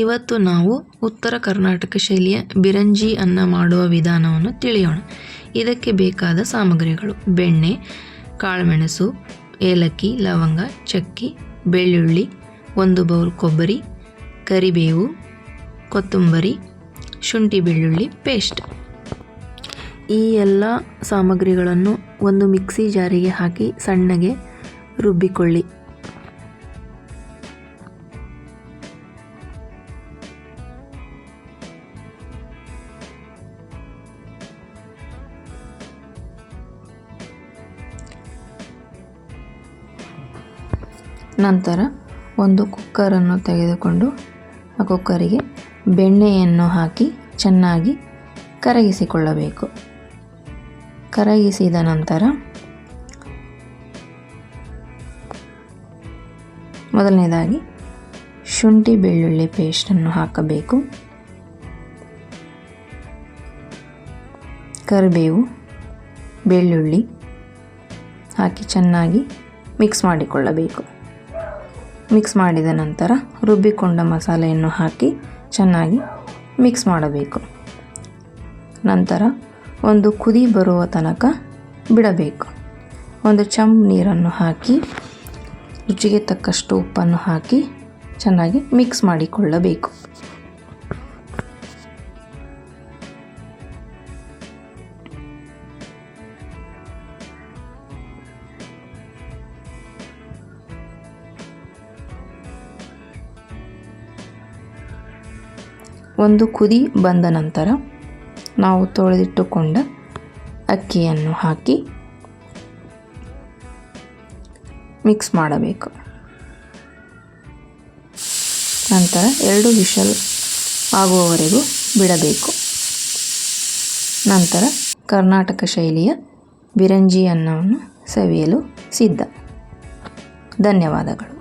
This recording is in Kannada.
ಇವತ್ತು ನಾವು ಉತ್ತರ ಕರ್ನಾಟಕ ಶೈಲಿಯ ಬಿರಂಜಿ ಅನ್ನ ಮಾಡುವ ವಿಧಾನವನ್ನು ತಿಳಿಯೋಣ. ಇದಕ್ಕೆ ಬೇಕಾದ ಸಾಮಗ್ರಿಗಳು: ಬೆಣ್ಣೆ, ಕಾಳುಮೆಣಸು, ಏಲಕ್ಕಿ, ಲವಂಗ, ಚಕ್ಕೆ, ಬೆಳ್ಳುಳ್ಳಿ, 1 ಬೌಲ್ ಕೊಬ್ಬರಿ, ಕರಿಬೇವು, ಕೊತ್ತಂಬರಿ, ಶುಂಠಿ ಬೆಳ್ಳುಳ್ಳಿ ಪೇಸ್ಟ್. ಈ ಎಲ್ಲ ಸಾಮಗ್ರಿಗಳನ್ನು ಒಂದು ಮಿಕ್ಸಿ ಜಾರಿಗೆ ಹಾಕಿ ಸಣ್ಣಗೆ ರುಬ್ಬಿಕೊಳ್ಳಿ. ನಂತರ ಒಂದು ಕುಕ್ಕರನ್ನು ತೆಗೆದುಕೊಂಡು ಆ ಕುಕ್ಕರಿಗೆ ಬೆಣ್ಣೆಯನ್ನು ಹಾಕಿ ಚೆನ್ನಾಗಿ ಕರಗಿಸಿಕೊಳ್ಳಬೇಕು. ಕರಗಿಸಿದ ನಂತರ ಮೊದಲನೇದಾಗಿ ಶುಂಠಿ ಬೆಳ್ಳುಳ್ಳಿ ಪೇಸ್ಟನ್ನು ಹಾಕಬೇಕು. ಕರಿಬೇವು, ಬೆಳ್ಳುಳ್ಳಿ ಹಾಕಿ ಚೆನ್ನಾಗಿ ಮಿಕ್ಸ್ ಮಾಡಿಕೊಳ್ಳಬೇಕು. ಮಿಕ್ಸ್ ಮಾಡಿದ ನಂತರ ರುಬ್ಬಿಕೊಂಡ ಮಸಾಲೆಯನ್ನು ಹಾಕಿ ಚೆನ್ನಾಗಿ ಮಿಕ್ಸ್ ಮಾಡಬೇಕು. ನಂತರ ಒಂದು ಕುದಿ ಬರುವ ತನಕ ಬಿಡಬೇಕು. 1 ಚಮಚ ನೀರನ್ನು ಹಾಕಿ ರುಚಿಗೆ ತಕ್ಕಷ್ಟು ಉಪ್ಪನ್ನು ಹಾಕಿ ಚೆನ್ನಾಗಿ ಮಿಕ್ಸ್ ಮಾಡಿಕೊಳ್ಳಬೇಕು. ಒಂದು ಕುದಿ ಬಂದ ನಂತರ ನಾವು ತೊಳೆದಿಟ್ಟುಕೊಂಡ ಅಕ್ಕಿಯನ್ನು ಹಾಕಿ ಮಿಕ್ಸ್ ಮಾಡಬೇಕು. ನಂತರ 2 ವಿಷಲ್ ಆಗುವವರೆಗೂ ಬಿಡಬೇಕು. ನಂತರ ಕರ್ನಾಟಕ ಶೈಲಿಯ ಬಿರಂಜಿ ಅನ್ನವನ್ನು ಸವಿಯಲು ಸಿದ್ಧ. ಧನ್ಯವಾದಗಳು.